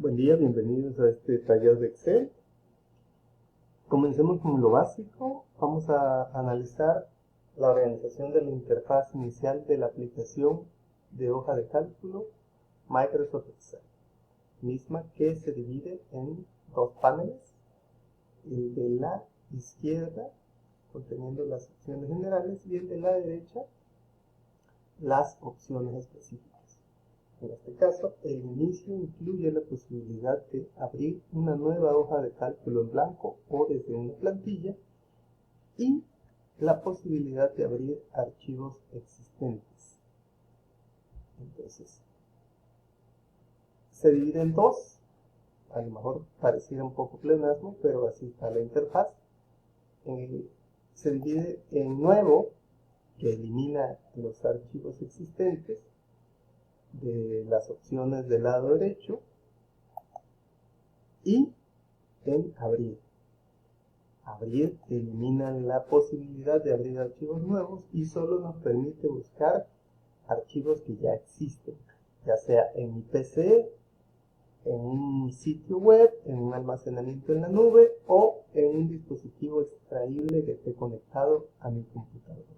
Buen día, bienvenidos a este taller de Excel. Comencemos con lo básico. Vamos a analizar la organización de la interfaz inicial de la aplicación de hoja de cálculo Microsoft Excel, misma que se divide en dos paneles, el de la izquierda conteniendo las opciones generales y el de la derecha las opciones específicas. En este caso, el inicio incluye la posibilidad de abrir una nueva hoja de cálculo en blanco o desde una plantilla y la posibilidad de abrir archivos existentes. Entonces, se divide en dos, a lo mejor pareciera un poco pleonasmo, pero así está la interfaz. Se divide en nuevo, que elimina los archivos existentes, de las opciones del lado derecho, y en abrir. Abrir elimina la posibilidad de abrir archivos nuevos y solo nos permite buscar archivos que ya existen, ya sea en mi PC, en un sitio web, en un almacenamiento en la nube o en un dispositivo extraíble que esté conectado a mi computadora.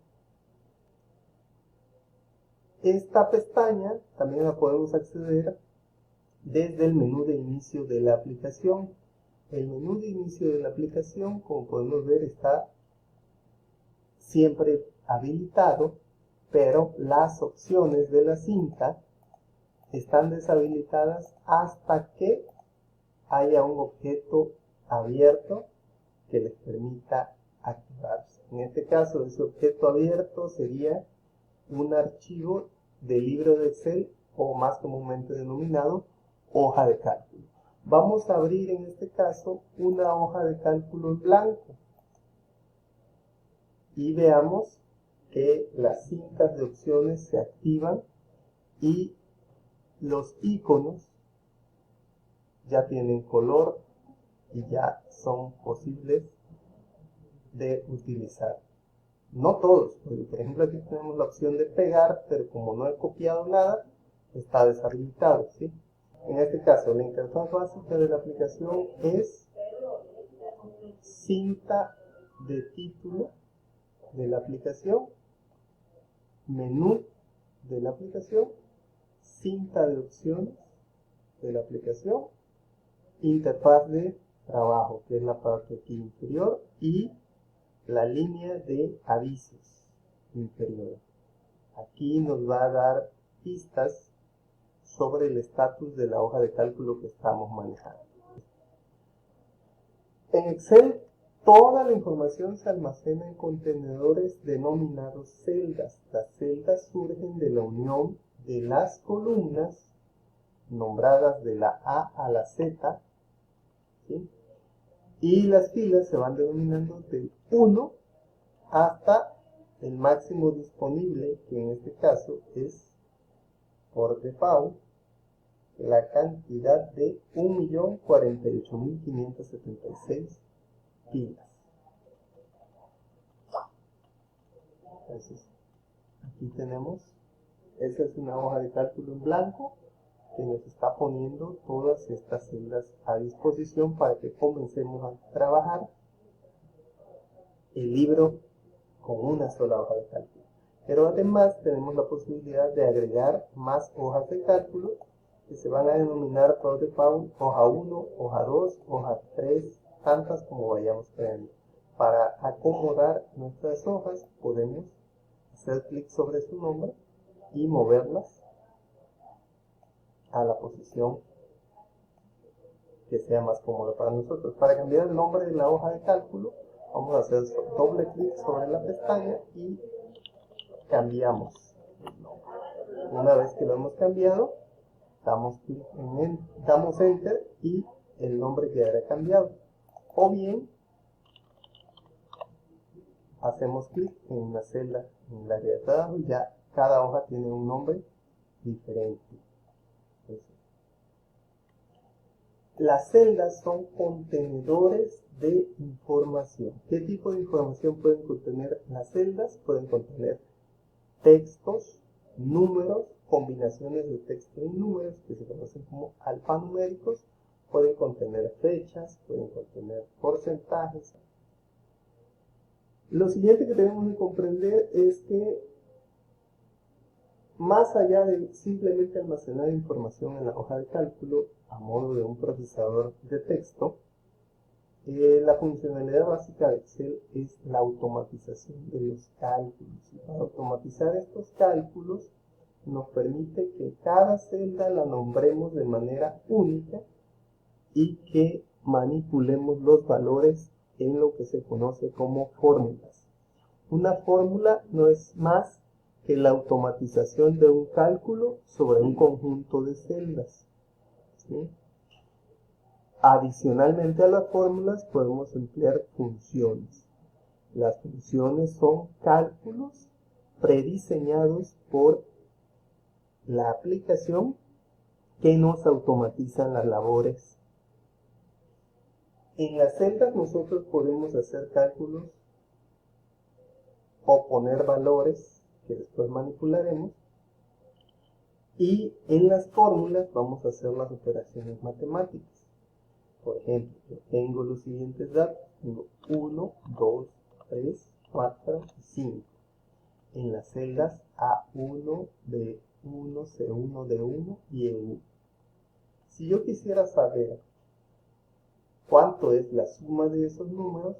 Esta pestaña también la podemos acceder desde el menú de inicio de la aplicación. El menú de inicio de la aplicación, como podemos ver, está siempre habilitado, pero las opciones de la cinta están deshabilitadas hasta que haya un objeto abierto que les permita activarse. En este caso, ese objeto abierto sería un archivo de libro de Excel, o más comúnmente denominado hoja de cálculo. Vamos a abrir en este caso una hoja de cálculo en blanco y veamos que las cintas de opciones se activan y los iconos ya tienen color y ya son posibles de utilizar. No todos, porque por ejemplo aquí tenemos la opción de pegar, pero como no he copiado nada, está deshabilitado, ¿sí? En este caso, la interfaz básica de la aplicación es cinta de título de la aplicación, menú de la aplicación, cinta de opciones de la aplicación, interfaz de trabajo, que es la parte aquí inferior, y la línea de avisos inferior. Aquí nos va a dar pistas sobre el estatus de la hoja de cálculo que estamos manejando. En Excel, toda la información se almacena en contenedores denominados celdas. Las celdas surgen de la unión de las columnas nombradas de la A a la Z, ¿sí? Y las filas se van denominando del 1 hasta el máximo disponible, que en este caso es, por default, la cantidad de 1.048.576 filas. Entonces, aquí tenemos, esa es una hoja de cálculo en blanco que nos está poniendo todas estas celdas a disposición para que comencemos a trabajar el libro con una sola hoja de cálculo. Pero además tenemos la posibilidad de agregar más hojas de cálculo que se van a denominar por default hoja 1, hoja 2, hoja 3, tantas como vayamos creando. Para acomodar nuestras hojas podemos hacer clic sobre su nombre y moverlas a la posición que sea más cómoda para nosotros. Para cambiar el nombre de la hoja de cálculo, vamos a hacer doble clic sobre la pestaña y cambiamos el nombre. Una vez que lo hemos cambiado, damos Enter y el nombre quedará cambiado. O bien, hacemos clic en una celda en el área de trabajo y ya cada hoja tiene un nombre diferente. Las celdas son contenedores de información. ¿Qué tipo de información pueden contener las celdas? Pueden contener textos, números, combinaciones de texto y números que se conocen como alfanuméricos, Pueden contener fechas, pueden contener porcentajes. Lo siguiente que tenemos que comprender es que más allá de simplemente almacenar información en la hoja de cálculo a modo de un procesador de texto, la funcionalidad básica de Excel es la automatización de los cálculos. Y para automatizar estos cálculos nos permite que cada celda la nombremos de manera única y que manipulemos los valores en lo que se conoce como fórmulas. Una fórmula no es más que la automatización de un cálculo sobre un conjunto de celdas, ¿sí? Adicionalmente a las fórmulas podemos emplear funciones. Las funciones son cálculos prediseñados por la aplicación que nos automatizan las labores. En las celdas nosotros podemos hacer cálculos o poner valores que después manipularemos, y en las fórmulas vamos a hacer las operaciones matemáticas. Por ejemplo, yo tengo los siguientes datos: tengo 1, 2, 3, 4 y 5 en las celdas A1, B1, C1, D1 y E1. Si yo quisiera saber cuánto es la suma de esos números,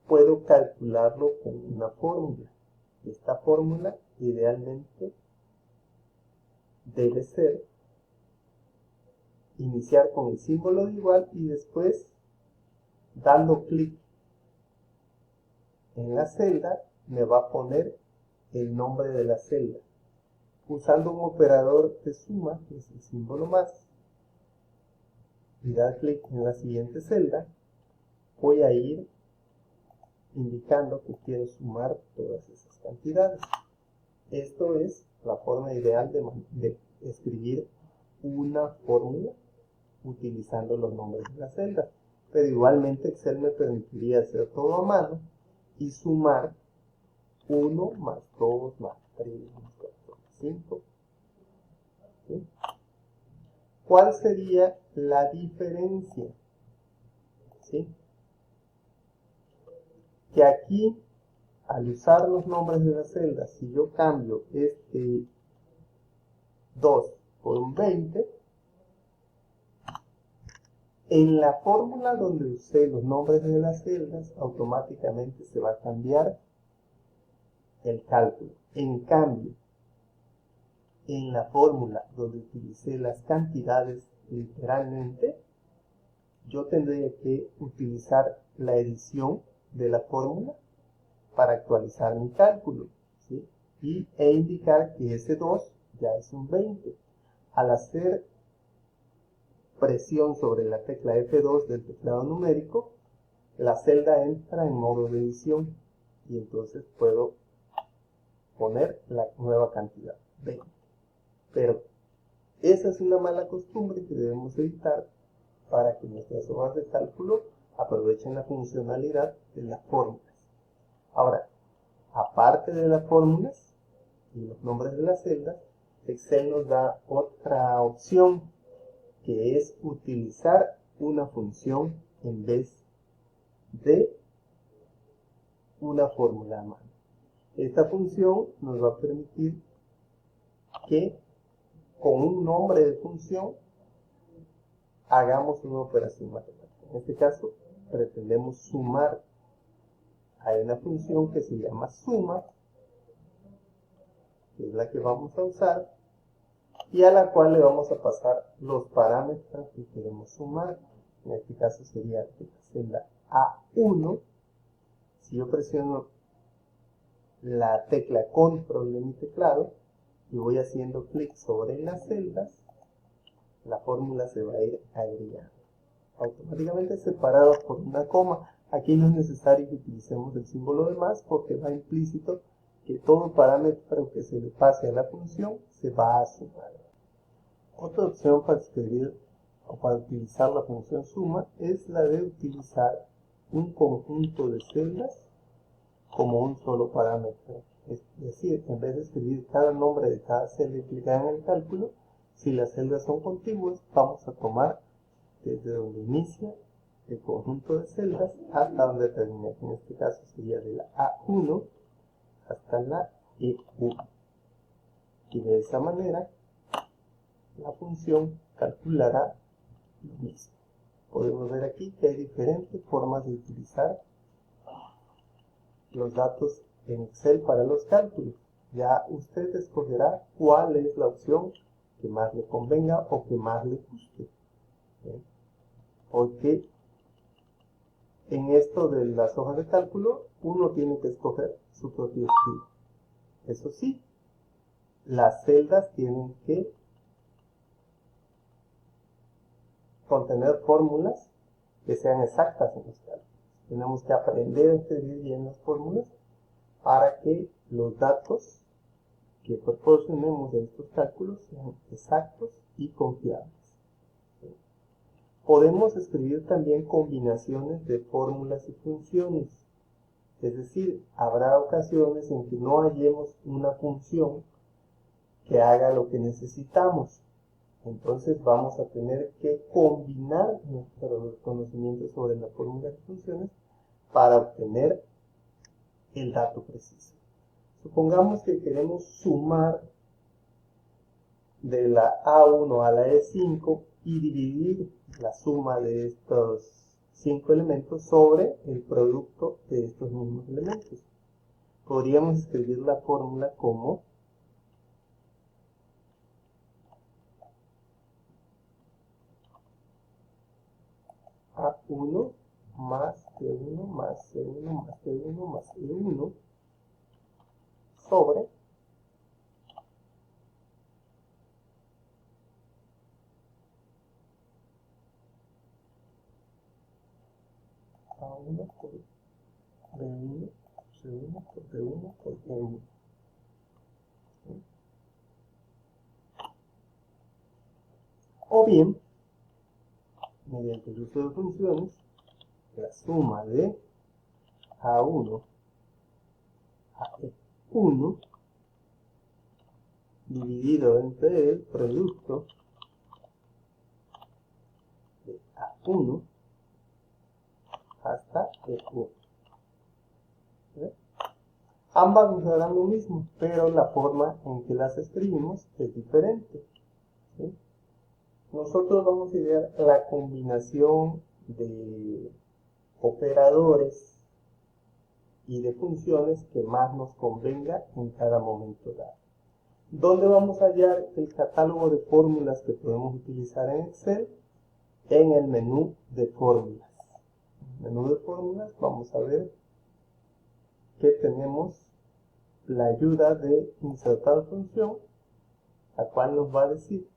puedo calcularlo con una fórmula. Esta fórmula idealmente debe ser iniciar con el símbolo de igual y después, dando clic en la celda, me va a poner el nombre de la celda. Usando un operador de suma, que es el símbolo más, y dar clic en la siguiente celda, voy a ir indicando que quiero sumar todas esas cantidades. Esto es la forma ideal de escribir una fórmula utilizando los nombres de las celdas. Pero igualmente Excel me permitiría hacer todo a mano y sumar 1 más 2 más 3 más 4 más 5. ¿Sí? ¿Cuál sería la diferencia? ¿Sí? Que aquí, al usar los nombres de las celdas, si yo cambio este 2 por un 20, en la fórmula donde usé los nombres de las celdas, automáticamente se va a cambiar el cálculo. En cambio, en la fórmula donde utilicé las cantidades literalmente, yo tendría que utilizar la edición de la fórmula para actualizar mi cálculo, ¿sí? E indicar que ese 2 ya es un 20. Al hacer presión sobre la tecla F2 del teclado numérico, la celda entra en modo de edición y entonces puedo poner la nueva cantidad, 20. Pero esa es una mala costumbre que debemos evitar para que nuestras hojas de cálculo aprovechen la funcionalidad de las fórmulas. Ahora, aparte de las fórmulas y los nombres de las celdas, Excel nos da otra opción, que es utilizar una función en vez de una fórmula a mano. Esta función nos va a permitir que con un nombre de función hagamos una operación matemática. En este caso, pretendemos sumar. Hay una función que se llama suma, que es la que vamos a usar, y a la cual le vamos a pasar los parámetros que queremos sumar. En este caso sería la celda A1. Si yo presiono la tecla control de mi teclado y voy haciendo clic sobre las celdas, la fórmula se va a ir agregando, automáticamente separados por una coma. Aquí no es necesario que utilicemos el símbolo de más porque va implícito que todo parámetro que se le pase a la función se va a sumar. Otra opción para escribir o para utilizar la función suma es la de utilizar un conjunto de celdas como un solo parámetro. Es decir, en vez de escribir cada nombre de cada celda implicada en el cálculo, si las celdas son contiguas, vamos a tomar desde donde inicia el conjunto de celdas hasta donde termina, que en este caso sería de la A1 hasta la E1. Y de esa manera la función calculará lo mismo. Podemos ver aquí que hay diferentes formas de utilizar los datos en Excel para los cálculos. Ya usted escogerá cuál es la opción que más le convenga o que más le guste. ¿Bien? Porque en esto de las hojas de cálculo uno tiene que escoger su propio estilo. Eso sí, las celdas tienen que contener fórmulas que sean exactas en los cálculos. Tenemos que aprender a escribir bien las fórmulas para que los datos que proporcionemos en estos cálculos sean exactos y confiables. Podemos escribir también combinaciones de fórmulas y funciones. Es decir, habrá ocasiones en que no hallemos una función que haga lo que necesitamos. Entonces vamos a tener que combinar nuestros conocimientos sobre las fórmulas y funciones para obtener el dato preciso. Supongamos que queremos sumar de la A1 a la E5 y dividir la suma de estos 5 elementos sobre el producto de estos mismos elementos. Podríamos escribir la fórmula como A1 más B1 más C1 más B1 más E1 sobre A1 por B1, C1 por B1 por E1. O bien, mediante el uso de funciones, la suma de A1 a E1 dividido entre el producto de A1 hasta E1. ¿Sí? Ambas nos darán lo mismo, pero la forma en que las escribimos es diferente. ¿Sí? Nosotros vamos a idear la combinación de operadores y de funciones que más nos convenga en cada momento dado. ¿Dónde vamos a hallar el catálogo de fórmulas que podemos utilizar en Excel? En el menú de fórmulas. En el menú de fórmulas vamos a ver que tenemos la ayuda de insertar función, la cual nos va a decir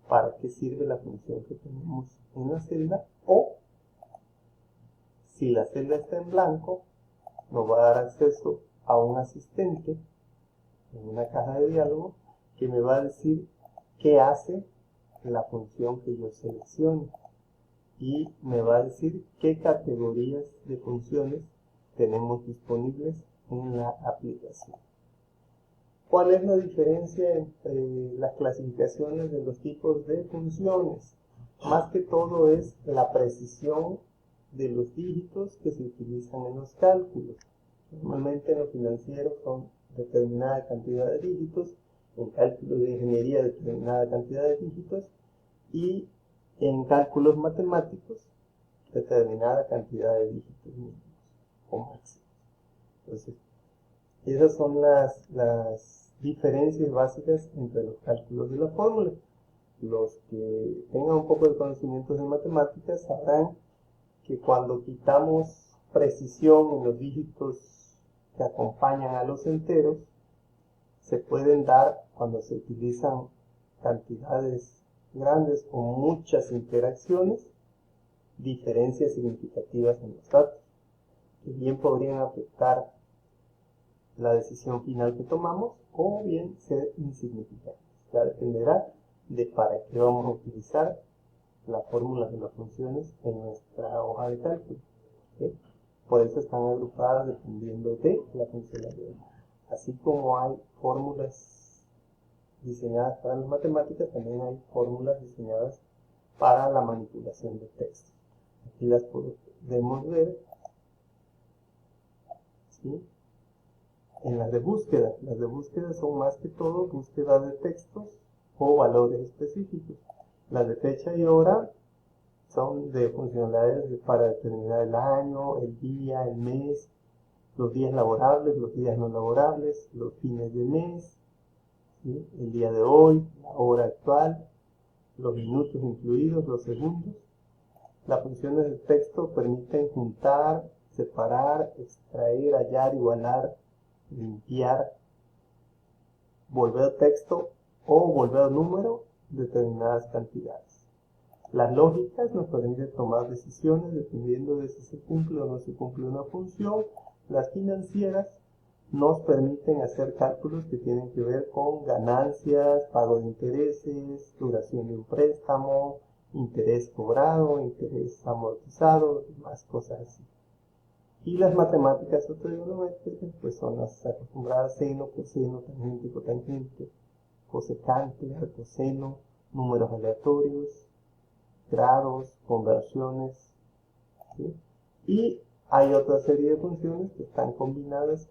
para qué sirve la función que tenemos en la celda, o si la celda está en blanco, nos va a dar acceso a un asistente en una caja de diálogo que me va a decir qué hace la función que yo seleccione y me va a decir qué categorías de funciones tenemos disponibles en la aplicación. ¿Cuál es la diferencia entre las clasificaciones de los tipos de funciones? Más que todo es la precisión de los dígitos que se utilizan en los cálculos. Normalmente en los financieros son determinada cantidad de dígitos, en cálculos de ingeniería determinada cantidad de dígitos y en cálculos matemáticos determinada cantidad de dígitos mínimos o máximos. Entonces, esas son las diferencias básicas entre los cálculos de la fórmula. Los que tengan un poco de conocimientos de matemáticas sabrán que cuando quitamos precisión en los dígitos que acompañan a los enteros, se pueden dar, cuando se utilizan cantidades grandes o muchas interacciones, diferencias significativas en los datos, que bien podrían afectar la decisión final que tomamos o bien ser insignificantes. Ya dependerá de para qué vamos a utilizar las fórmulas de las funciones en nuestra hoja de cálculo. ¿Sí? Por eso están agrupadas dependiendo de la funcionalidad. Así como hay fórmulas diseñadas para las matemáticas, también hay fórmulas diseñadas para la manipulación de texto. Aquí las podemos ver, ¿sí? En las de búsqueda. Las de búsqueda son más que todo búsqueda de textos o valores específicos. Las de fecha y hora son de funcionalidades para determinar el año, el día, el mes, los días laborables, los días no laborables, los fines de mes, ¿sí? El día de hoy, la hora actual, los minutos incluidos, los segundos. Las funciones de texto permiten juntar, separar, extraer, hallar, igualar, limpiar, volver texto o volver número determinadas cantidades. Las lógicas nos permiten tomar decisiones dependiendo de si se cumple o no se cumple una función. Las financieras nos permiten hacer cálculos que tienen que ver con ganancias, pago de intereses, duración de un préstamo, interés cobrado, interés amortizado, más cosas así. Y las matemáticas o trigonométricas, pues son las acostumbradas: seno, coseno, tangente, cotangente, cosecante, arcoseno, números aleatorios, grados, conversiones, ¿sí? Y hay otra serie de funciones que están combinadas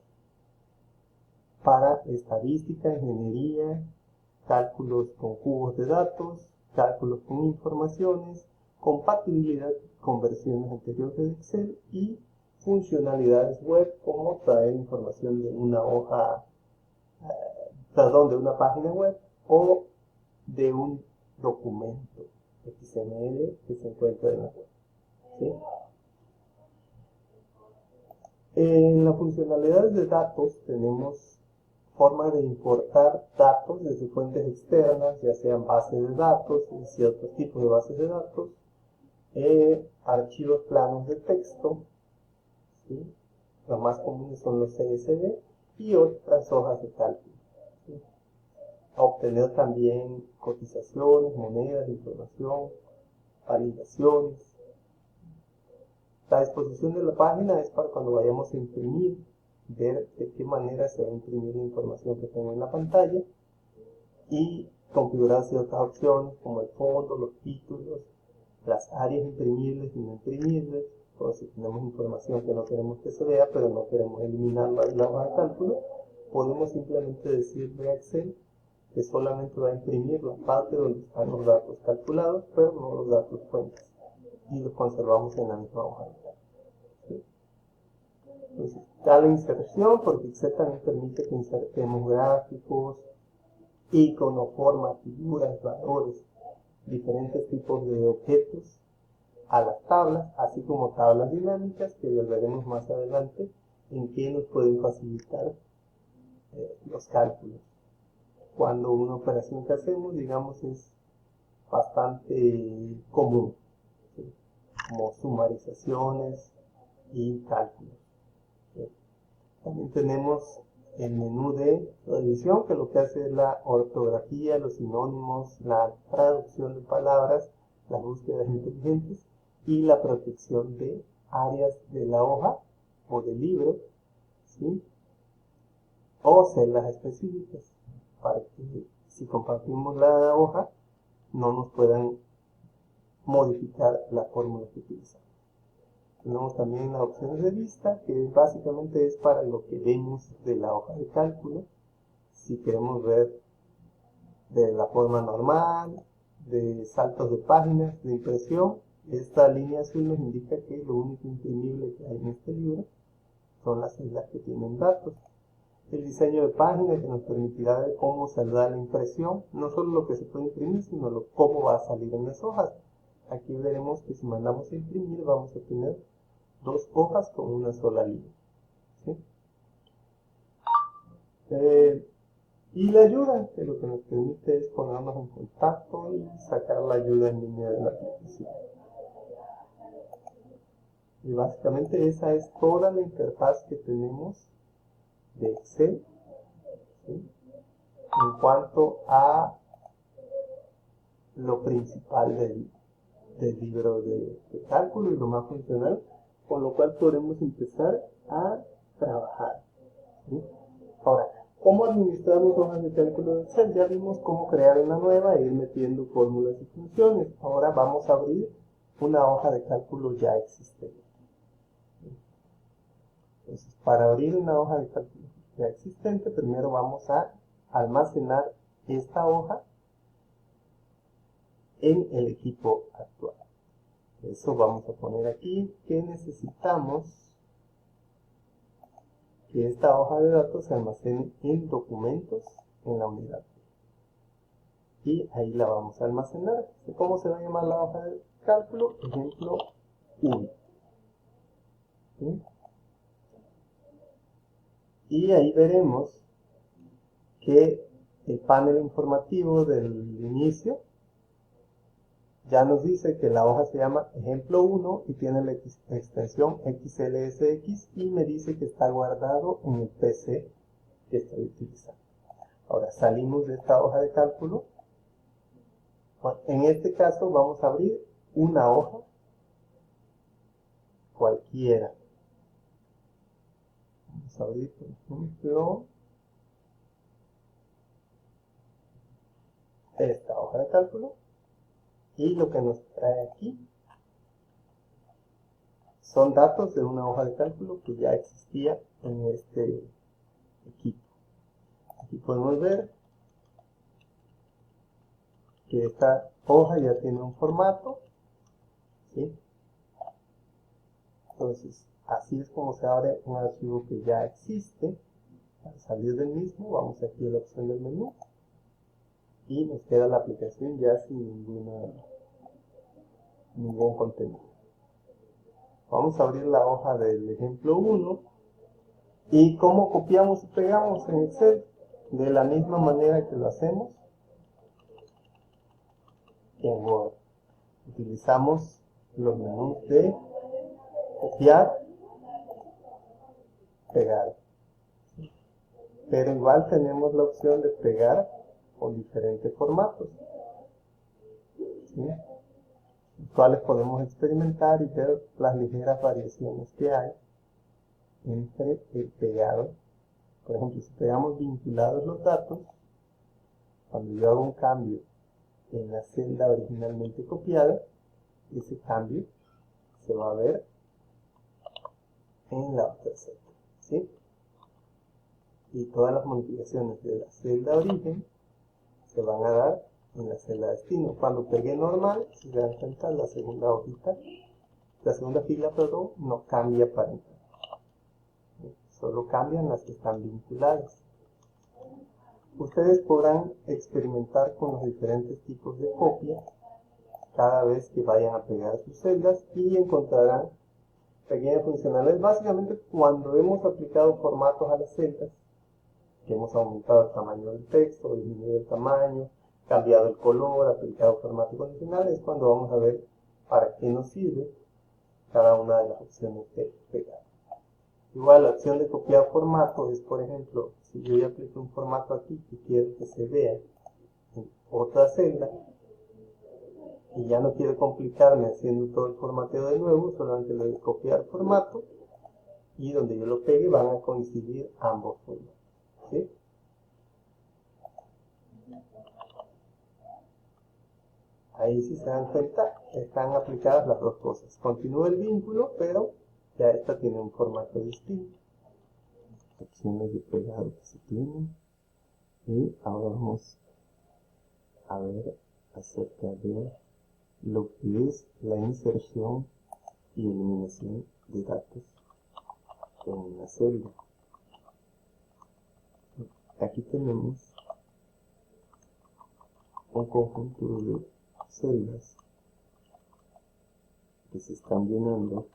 para estadística, ingeniería, cálculos con cubos de datos, cálculos con informaciones, compatibilidad con versiones anteriores de Excel y funcionalidades web, como traer información de una hoja, de una página web o de un documento XML que se encuentra en la web, ¿sí? En las funcionalidades de datos tenemos forma de importar datos desde fuentes externas, ya sean bases de datos, ciertos tipos de bases de datos, archivos planos de texto, ¿sí? Los más comunes son los CSV y otras hojas de cálculo, ¿sí? A obtener también cotizaciones, monedas, información, validaciones. La disposición de la página es para cuando vayamos a imprimir, ver de qué manera se va a imprimir la información que tengo en la pantalla y configurar ciertas opciones como el fondo, los títulos, las áreas imprimibles y no imprimibles. O si tenemos información que no queremos que se vea, pero no queremos eliminarla de la hoja de cálculo, podemos simplemente decirle a Excel que solamente va a imprimir la parte donde están los datos calculados, pero no los datos fuentes, y los conservamos en la misma hoja de cálculo, ¿sí? Entonces, cada inserción, porque Excel también permite que insertemos gráficos, iconos, formas, figuras, valores, diferentes tipos de objetos a las tablas, así como tablas dinámicas que veremos más adelante en que nos pueden facilitar los cálculos. Cuando una operación que hacemos, digamos, es bastante común, ¿sí? Como sumarizaciones y cálculos, ¿sí? También tenemos el menú de revisión, que lo que hace es la ortografía, los sinónimos, la traducción de palabras, las búsquedas inteligentes y la protección de áreas de la hoja o del libro, ¿sí? O celdas específicas, para que si compartimos la hoja no nos puedan modificar la fórmula que utilizamos. Tenemos también las opciones de vista, que básicamente es para lo que vemos de la hoja de cálculo. Si queremos ver de la forma normal, de saltos de páginas, de impresión, esta línea azul nos indica que lo único imprimible que hay en este libro son las celdas que tienen datos. El diseño de página, que nos permitirá ver cómo saldrá la impresión, no solo lo que se puede imprimir, sino cómo va a salir en las hojas. Aquí veremos que si mandamos a imprimir vamos a tener dos hojas con una sola línea, ¿sí? Y la ayuda, que lo que nos permite es ponernos en contacto y sacar la ayuda en línea de la aplicación. Y básicamente esa es toda la interfaz que tenemos de Excel, ¿sí? En cuanto a lo principal del libro de cálculo y lo más funcional, con lo cual podremos empezar a trabajar, ¿sí? Ahora, ¿Cómo administramos hojas de cálculo de Excel? Ya vimos cómo crear una nueva e ir metiendo fórmulas y funciones. Ahora vamos a abrir una hoja de cálculo ya existente. Entonces, para abrir una hoja de cálculo ya existente, primero vamos a almacenar esta hoja en el equipo actual. Eso vamos a poner aquí que necesitamos que esta hoja de datos se almacene en documentos en la unidad. Y ahí la vamos a almacenar. ¿Cómo se va a llamar la hoja de cálculo? Ejemplo 1. ¿Sí? Y ahí veremos que el panel informativo del inicio ya nos dice que la hoja se llama ejemplo 1 y tiene la extensión XLSX y me dice que está guardado en el PC que estoy utilizando. Ahora salimos de esta hoja de cálculo. En este caso vamos a abrir una hoja cualquiera. Vamos a abrir, por ejemplo, esta hoja de cálculo. Y lo que nos trae aquí son datos de una hoja de cálculo que ya existía en este equipo. Aquí podemos ver que esta hoja ya tiene un formato, ¿sí? Entonces, así es como se abre un archivo que ya existe. Para salir del mismo, vamos aquí a la opción del menú y nos queda la aplicación ya sin ningún contenido. Vamos a abrir la hoja del ejemplo 1 y cómo copiamos y pegamos en Excel de la misma manera que lo hacemos en Word. Utilizamos los menús de copiar, pegar, pero igual tenemos la opción de pegar con diferentes formatos, ¿sí? Los cuales podemos experimentar y ver las ligeras variaciones que hay entre el pegado. Por ejemplo, si pegamos vinculados los datos, cuando yo hago un cambio en la celda originalmente copiada, ese cambio se va a ver en la otra celda, ¿sí? Y todas las modificaciones de la celda origen se van a dar en la celda destino. Cuando pegué normal, si se dan cuenta, la segunda hojita, la segunda fila, perdón, no cambia para entrar. Solo cambian las que están vinculadas. Ustedes podrán experimentar con los diferentes tipos de copia cada vez que vayan a pegar sus celdas y encontrarán pequeñas funcionalidades. Básicamente, cuando hemos aplicado formatos a las celdas, que hemos aumentado el tamaño del texto, disminuido el tamaño, cambiado el color, aplicado formato condicional, es cuando vamos a ver para qué nos sirve cada una de las opciones de pegar. Igual la opción de copiar formato es, por ejemplo, si yo ya aplico un formato aquí que quiero que se vea en otra celda y ya no quiero complicarme haciendo todo el formateo de nuevo, solamente le doy copiar formato y donde yo lo pegue van a coincidir ambos formatos, ¿sí? Ahí, si se dan cuenta, están aplicadas las dos cosas. Continúa el vínculo, pero ya esta tiene un formato distinto. Opciones de pegado que se tienen. Y ahora vamos a ver acerca de lo que es la inserción y eliminación de datos en una celda. Aquí tenemos un conjunto de celdas que se están llenando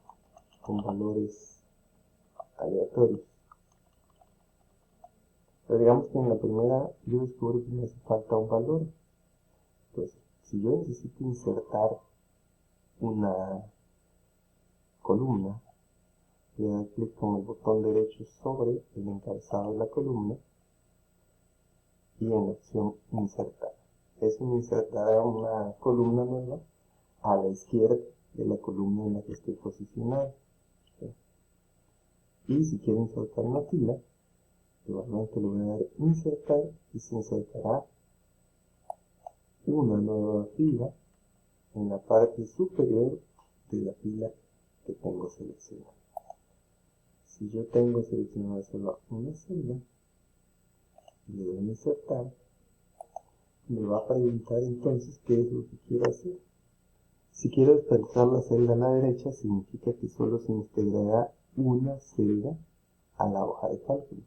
con valores aleatorios. Pero digamos que en la primera yo descubro que me hace falta un valor. Pues si yo necesito insertar una columna, le doy clic con el botón derecho sobre el encabezado de la columna y en la opción insertar. Eso me insertará una columna nueva a la izquierda de la columna en la que estoy posicionado. ¿Sí? Y si quiero insertar una fila, Igualmente le voy a dar insertar y se insertará una nueva fila en la parte superior de la fila que tengo seleccionada. Si yo tengo seleccionada solo una celda, le doy a insertar, me va a preguntar entonces qué es lo que quiero hacer. Si quiero desplazar la celda a la derecha, significa que solo se integrará una celda a la hoja de cálculo.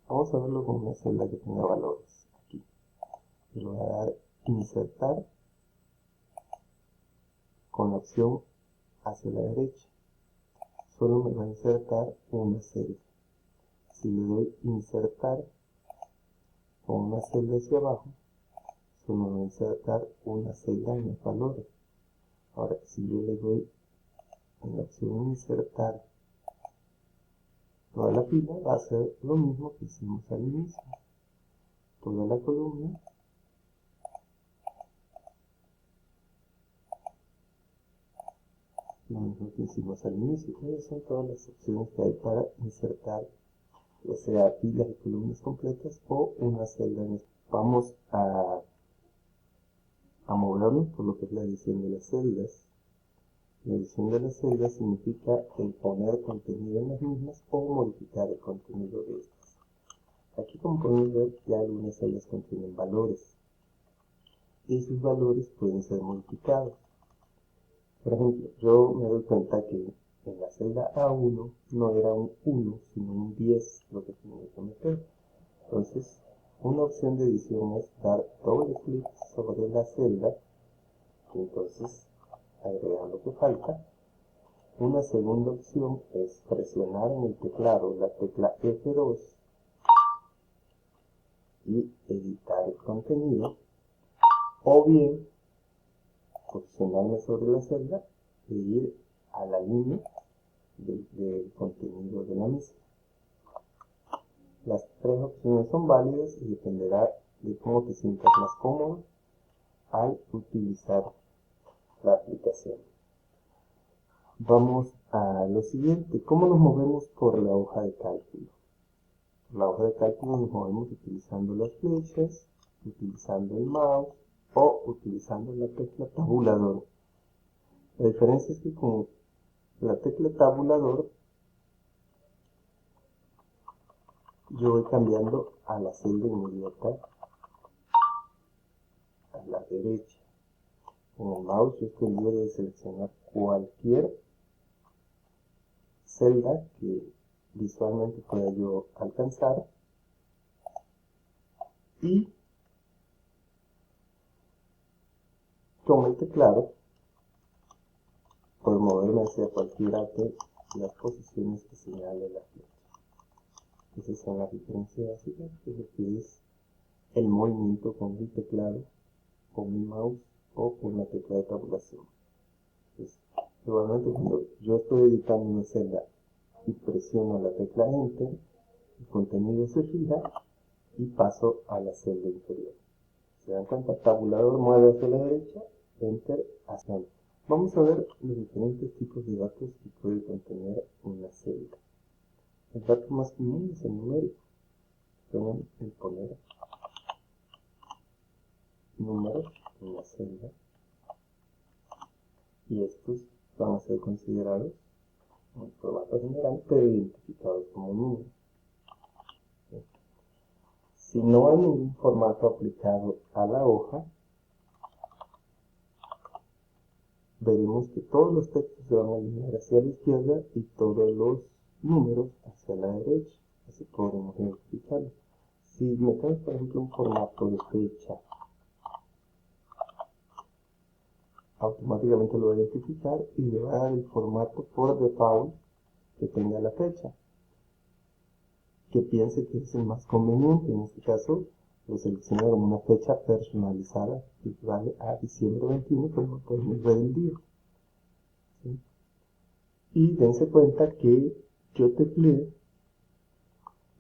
Vamos a verlo con una celda que tenga valores. Aquí le voy a dar insertar con la opción hacia la derecha. Solo me va a insertar una celda. Si le doy insertar con una celda hacia abajo, solo me va a insertar una celda en los valores. Ahora, si yo le doy en la opción insertar toda la fila, va a ser lo mismo que hicimos al inicio. Toda la columna, lo mismo que hicimos al inicio. Esas son todas las opciones que hay para insertar, ya sea filas y columnas completas o una celda en específico. Vamos a movernos por lo que es la edición de las celdas. La edición de las celdas significa el poner contenido en las mismas o modificar el contenido de estas. Aquí, como podemos ver, ya algunas celdas contienen valores. Esos valores pueden ser modificados. Por ejemplo, yo me doy cuenta que en la celda A1 no era un 1, sino un 10 lo que tenía que meter. Entonces, una opción de edición es dar doble clic sobre la celda y entonces agregar lo que falta. Una segunda opción es presionar en el teclado la tecla F2 y editar el contenido, o bien posicionarme sobre la celda e ir a la línea del contenido de la misma. Las tres opciones son válidas y dependerá de cómo te sientas más cómodo al utilizar la aplicación. Vamos a lo siguiente: ¿cómo nos movemos por la hoja de cálculo? Por la hoja de cálculo nos movemos utilizando las flechas, utilizando el mouse o utilizando la tecla tabulador. La diferencia es que con la tecla tabulador yo voy cambiando a la celda inmediata a la derecha. Con el mouse yo estoy libre de seleccionar cualquier celda que visualmente pueda yo alcanzar y con el teclado puedo moverme hacia cualquiera de las posiciones que señale la flecha. Esas son las diferencias básicas de lo que es el movimiento con el teclado, con el mouse o con la tecla de tabulación. Entonces, igualmente cuando yo estoy editando una celda y presiono la tecla Enter, el contenido se fija y paso a la celda inferior. ¿Se dan cuenta? Tabulador mueve hacia la derecha, Enter hacia la. Vamos a ver los diferentes tipos de datos que puede contener una celda. El dato más común es el numérico. Pueden poner números en la celda y estos van a ser considerados en formato general, pero identificados como números. Si no hay ningún formato aplicado a la hoja, veremos que todos los textos se van a alinear hacia la izquierda y todos los números hacia la derecha. Así podremos identificarlo. Si metemos, por ejemplo, un formato de fecha, automáticamente lo va a identificar y le va a dar el formato por default que tenga la fecha, que piense que es el más conveniente. En este caso lo selecciono como una fecha personalizada que equivale a diciembre 21, pero no podemos ver el día. ¿Sí? Y dense cuenta que yo tecleé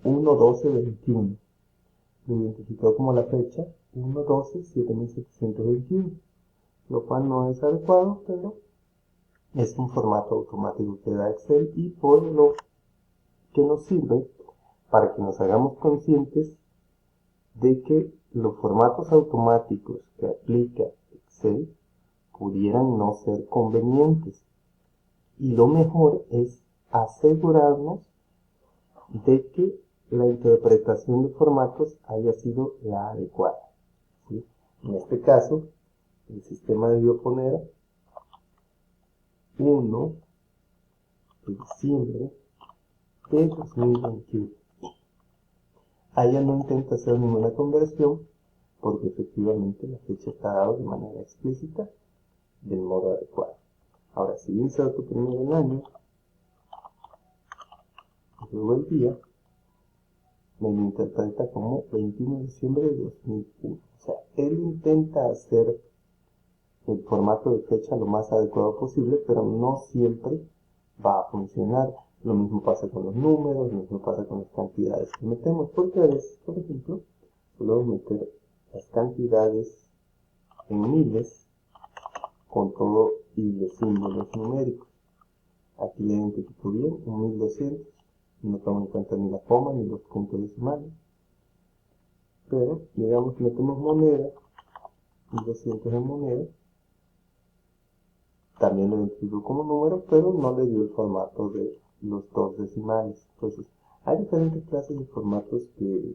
1-12-21, lo identificó como la fecha 1-12-7721, lo cual no es adecuado, pero es un formato automático que da Excel y por lo que nos sirve para que nos hagamos conscientes de que los formatos automáticos que aplica Excel pudieran no ser convenientes. Y lo mejor es asegurarnos de que la interpretación de formatos haya sido la adecuada, ¿sí? En este caso, el sistema debió poner 1 de diciembre de 2021. Ella no intenta hacer ninguna conversión porque efectivamente la fecha está dada de manera explícita del modo adecuado. Ahora, si inserto primero el año y luego el día, me lo interpreta como 21 de diciembre de 2001. O sea, él intenta hacer el formato de fecha lo más adecuado posible, pero no siempre va a funcionar. Lo mismo pasa con los números, lo mismo pasa con las cantidades que metemos, porque a veces, por ejemplo, podemos meter las cantidades en miles con todo y los símbolos numéricos. Aquí le identifico bien, un 1200, no tomo en cuenta ni la coma ni los puntos decimales, pero digamos que metemos moneda, 1200 en moneda, también lo identifico como número, pero no le dio el formato de los dos decimales. Entonces, hay diferentes clases de formatos que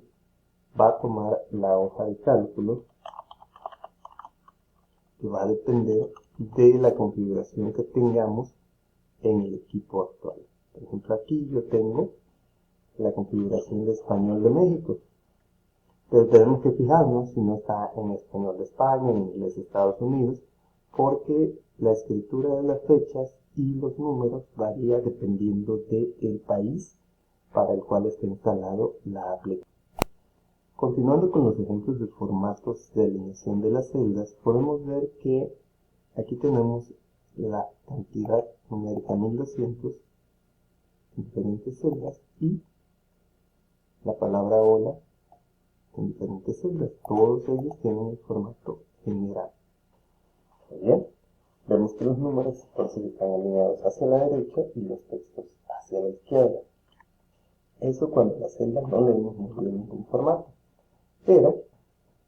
va a tomar la hoja de cálculo, que va a depender de la configuración que tengamos en el equipo actual. Por ejemplo, aquí yo tengo la configuración de español de México, pero tenemos que fijarnos si no está en español de España, en inglés de Estados Unidos, porque la escritura de las fechas y los números varía dependiendo del país para el cual está instalado la aplicación. Continuando con los ejemplos de formatos de alineación de las celdas, podemos ver que aquí tenemos la cantidad numérica 1200 en diferentes celdas y la palabra hola en diferentes celdas. Todos ellos tienen el formato general. Muy bien, vemos que los números entonces están alineados hacia la derecha y los textos hacia la izquierda. Eso cuando la celda no le hemos movido ningún formato. Pero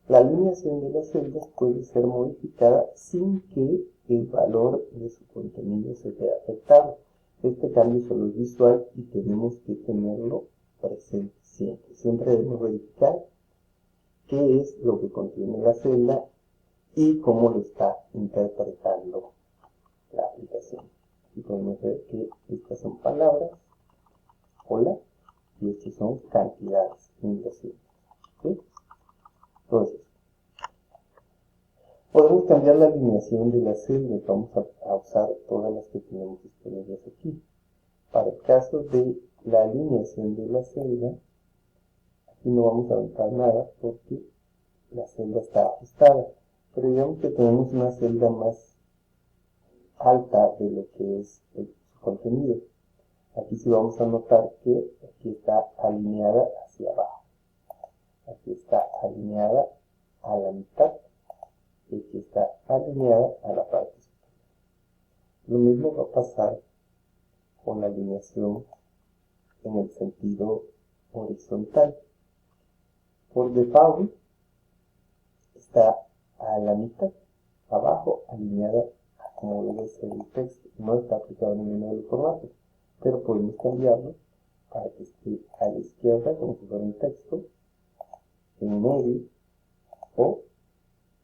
la alineación de las celdas puede ser modificada sin que el valor de su contenido se vea afectado. Este cambio solo es visual y tenemos que tenerlo presente siempre. Siempre debemos verificar qué es lo que contiene la celda y cómo lo está interpretando la aplicación. Y podemos ver que estas son palabras, hola, y estas son cantidades, 1200. ¿Sí? Entonces, podemos cambiar la alineación de las celdas. Vamos a usar todas las que tenemos disponibles aquí. Para el caso de la alineación de la celda, aquí no vamos a aventar nada porque la celda está ajustada. Pero digamos que tenemos una celda más alta de lo que es su contenido. Aquí sí vamos a notar que aquí está alineada hacia abajo. Aquí está alineada a la mitad. Y aquí está alineada a la parte superior. Lo mismo va a pasar con la alineación en el sentido horizontal. Por default está a la mitad, abajo, alineada a como debe ser el texto. No está aplicado en ninguno de los formatos, pero podemos cambiarlo para que esté a la izquierda como si fuera un texto, en medio o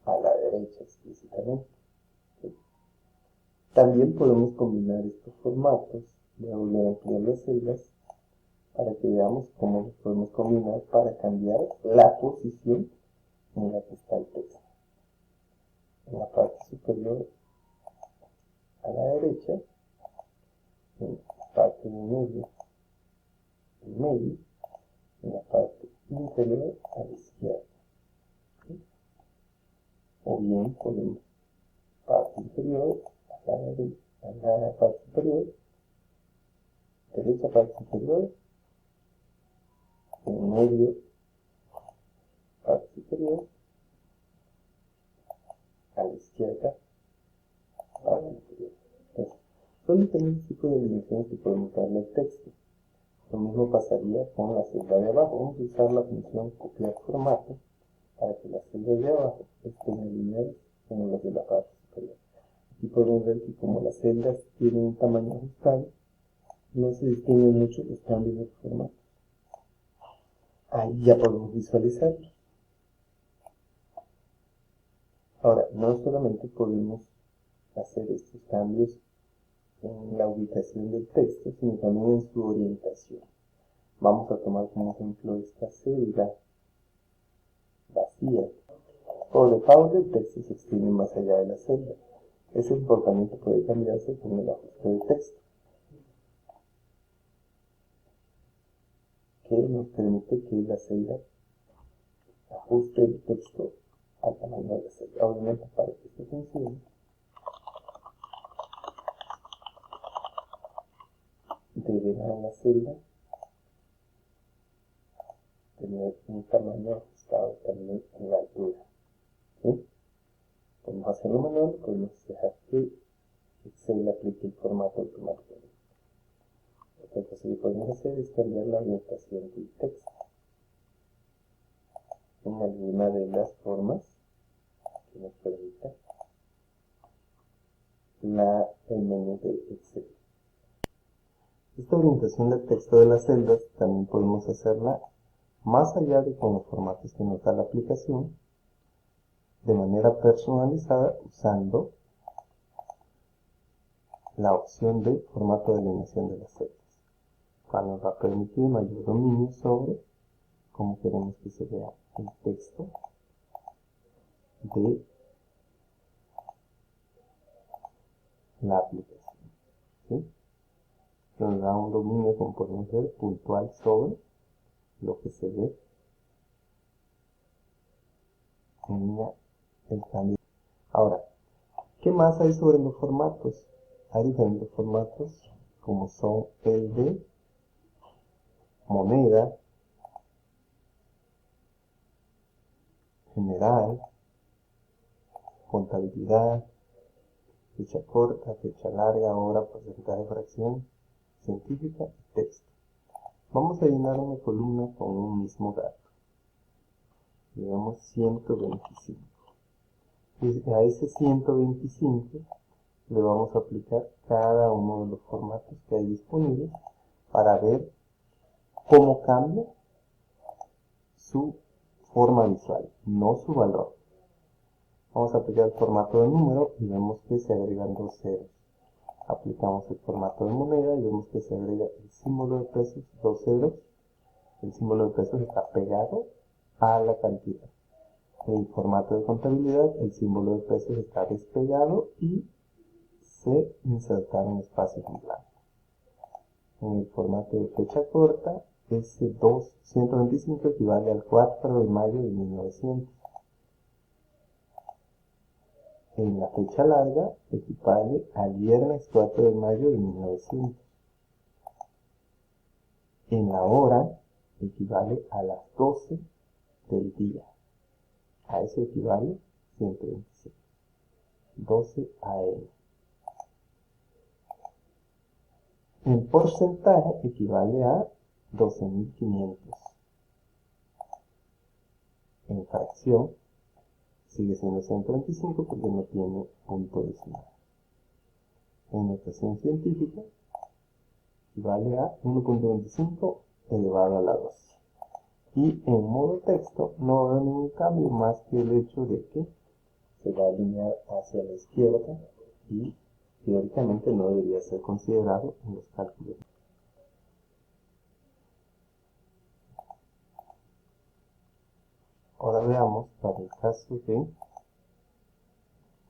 a la derecha explícitamente. ¿Sí? También podemos combinar estos formatos, de ampliar las celdas, para que veamos cómo los podemos combinar para cambiar la posición en la que está el texto. En la parte superior a la derecha, en la parte de medio, en la parte inferior a la izquierda. ¿Sí? O bien podemos parte inferior a la derecha, a la parte superior, derecha parte superior, en medio parte superior, a la izquierda parte inferior. Entonces, son diferentes tipos de alineaciones que podemos darle al texto. Lo mismo pasaría con la celda de abajo. Vamos a usar la función copiar formato para que las celdas de abajo estén alineadas con las de la parte superior. Aquí podemos ver que como las celdas tienen un tamaño ajustado, no se distinguen mucho los cambios de formato. Ahí ya podemos visualizarlo. Ahora, no solamente podemos hacer estos cambios en la ubicación del texto, sino también en su orientación. Vamos a tomar como ejemplo esta celda vacía. Por default el texto se extiende más allá de la celda. Ese comportamiento puede cambiarse con el ajuste de texto, que nos permite que la celda ajuste el texto al tamaño de la celda. Obviamente, para que esto funcione, deberá la celda tener un tamaño ajustado también en la altura. ¿Sí? Podemos hacerlo manual, podemos dejar que Excel aplique el formato automáticamente. Otra cosa que podemos hacer es cambiar la orientación del texto en alguna de las formas que nos permita el menú de Excel. Esta orientación del texto de las celdas también podemos hacerla más allá de con los formatos que nos da la aplicación, de manera personalizada usando la opción de formato de alineación de las celdas, cual nos va a permitir mayor dominio sobre cómo queremos que se vea el texto de la aplicación. ¿Sí? Nos da un dominio, como podemos ver, puntual sobre lo que se ve en el cambio. Ahora, ¿qué más hay sobre los formatos? Hay diferentes formatos, como son el de moneda, general, contabilidad, fecha corta, fecha larga, hora, porcentaje, fracción, científica y texto. Vamos a llenar una columna con un mismo dato. Digamos 125. Y a ese 125 le vamos a aplicar cada uno de los formatos que hay disponibles para ver cómo cambia su forma visual, no su valor. Vamos a aplicar el formato de número y vemos que se agregan dos ceros. Aplicamos el formato de moneda y vemos que se agrega el símbolo de pesos, dos ceros. El símbolo de pesos está pegado a la cantidad. En el formato de contabilidad, el símbolo de pesos está despegado y se insertaron espacios en blanco. En el formato de fecha corta, ese 125 equivale al 4 de mayo de 1900. En la fecha larga, equivale al viernes 4 de mayo de 1900. En la hora, equivale a las 12 del día. A eso equivale 125. 12 AM. En porcentaje equivale a 12.500. En fracción sigue siendo 125 porque no tiene punto decimal. En notación científica equivale a 1.25 elevado a la 12. Y en modo texto no va a haber ningún cambio más que el hecho de que se va a alinear hacia la izquierda y teóricamente no debería ser considerado en los cálculos. Ahora veamos para el caso de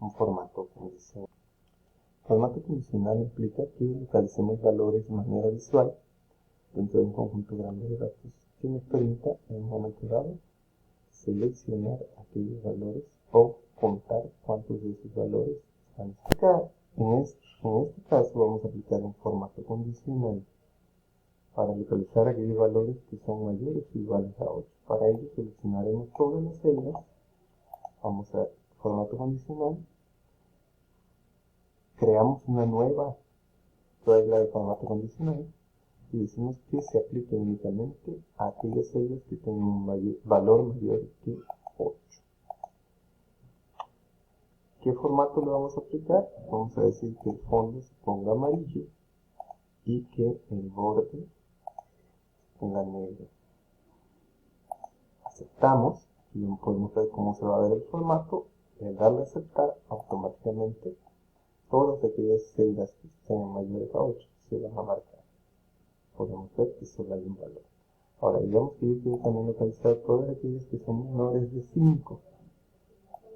un formato condicional. El formato condicional implica que localicemos valores de manera visual dentro de un conjunto grande de datos que nos permita en un momento dado seleccionar aquellos valores o contar cuántos de esos valores están explicados. En este caso vamos a aplicar un formato condicional para localizar aquellos valores que son mayores o iguales a 8. Para ello seleccionaremos todas las celdas, vamos a formato condicional, creamos una nueva regla de formato condicional y decimos que se aplique únicamente a aquellas celdas que tengan un valor mayor que 8. ¿Qué formato le vamos a aplicar? Vamos a decir que el fondo se ponga amarillo y que el borde se ponga negro. Aceptamos, y podemos ver cómo se va a ver el formato. Al darle a aceptar, automáticamente todas aquellas celdas que sean mayores a 8 se van a marcar. Podemos ver que solo hay un valor. Ahora, digamos que yo quiero también localizar todas aquellas que son menores de 5.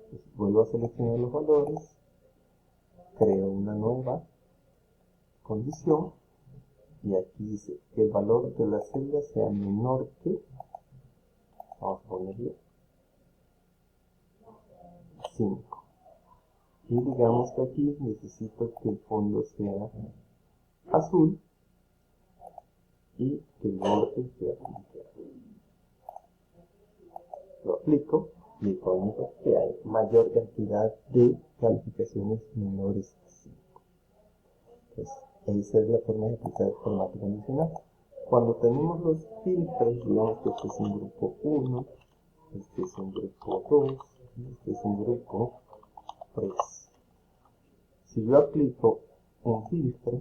Entonces, vuelvo a seleccionar los valores, creo una nueva condición, y aquí dice que el valor de la celda sea menor que, vamos a ponerle 5. Y digamos que aquí necesito que el fondo sea azul y que el borde sea punteado. Lo aplico y pongo que hay mayor cantidad de calificaciones menores a 5. Entonces, esa es la forma de aplicar el formato condicional. Cuando tenemos los filtros, digamos que este es un grupo 1, este es un grupo 2, y este es un grupo 3. Si yo aplico un filtro,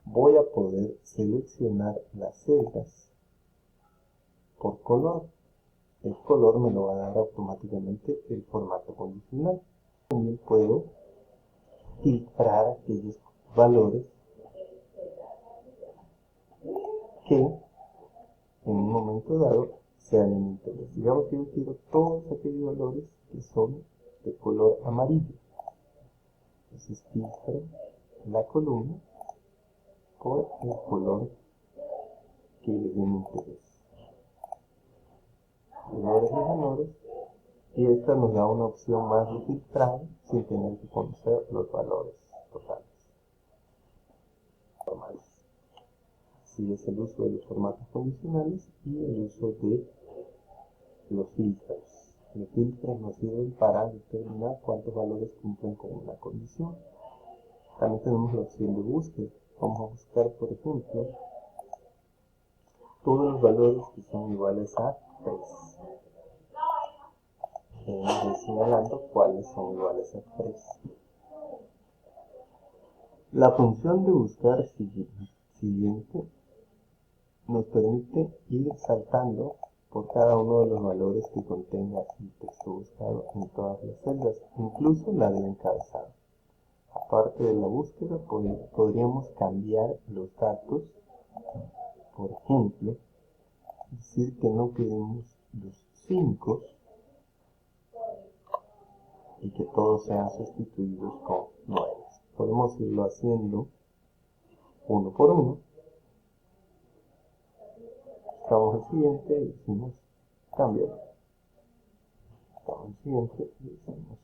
voy a poder seleccionar las celdas por color. El color me lo va a dar automáticamente el formato condicional. También puedo filtrar aquellos valores que en un momento dado sean de mi interés. Digamos que yo quiero todos aquellos valores que son de color amarillo. Entonces filtro la columna por el color que es de mi interés. Menores y menores, y esta nos da una opción más de filtrado sin tener que conocer los valores totales. Así es el uso de los formatos condicionales y el uso de los filtros. Los filtros nos sirven para determinar cuántos valores cumplen con una condición. También tenemos la opción de búsqueda. Vamos a buscar, por ejemplo, todos los valores que son iguales a 3. Voy señalando cuáles son iguales a 3. La función de buscar siguiente nos permite ir saltando por cada uno de los valores que contenga el texto buscado en todas las celdas, incluso la del encabezado. Aparte de la búsqueda, podríamos cambiar los datos. Por ejemplo, decir que no queremos los 5 y que todos sean sustituidos con 9. Podemos irlo haciendo uno por uno. Buscamos el siguiente y decimos cambiar. Buscamos el siguiente y decimos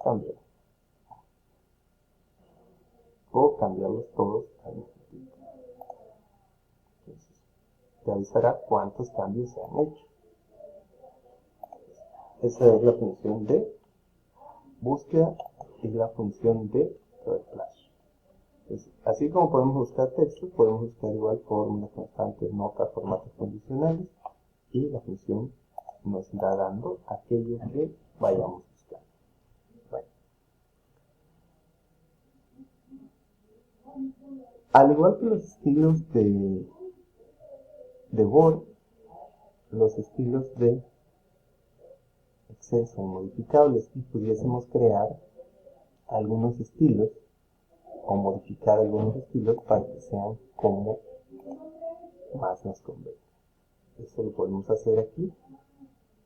cambiar. O cambiarlos todos al mismo tiempo. Entonces, te avisará cuántos cambios se han hecho. Esa es la función de búsqueda y la función de reemplazo. Entonces, así como podemos buscar texto, podemos buscar igual fórmulas, constantes, notas, formatos condicionales, y la función nos irá dando aquello que vayamos buscando. Bueno. Al igual que los estilos de Word, los estilos de Excel son modificables y pudiésemos crear algunos estilos o modificar algunos estilos para que sean como más nos convenga. Eso lo podemos hacer aquí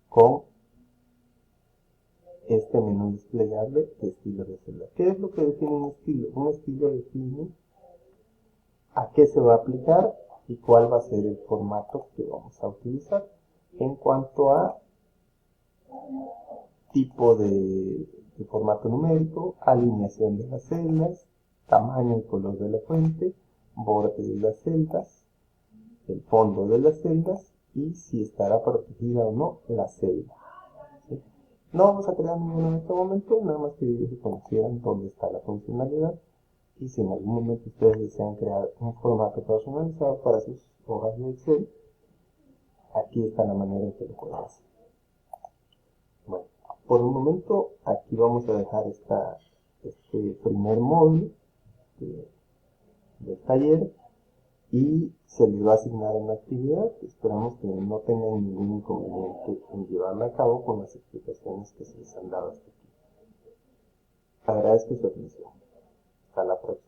con este menú desplegable de estilos de celda. ¿Qué es lo que define un estilo? Un estilo define a qué se va a aplicar y cuál va a ser el formato que vamos a utilizar. En cuanto a tipo de formato numérico, alineación de las celdas, tamaño y color de la fuente, borde de las celdas, el fondo de las celdas y si estará protegida o no la celda. ¿Sí? No vamos a crear ninguno en este momento, nada más que ellos conocieran dónde está la funcionalidad Y si en algún momento ustedes desean crear un formato personalizado para sus hojas de Excel, aquí está la manera en que lo pueden hacer. Bueno, por un momento aquí vamos a dejar este primer módulo del taller y se les va a asignar una actividad. Esperamos que no tengan ningún inconveniente en llevarla a cabo con las explicaciones que se les han dado hasta aquí. Agradezco su atención. Hasta la próxima.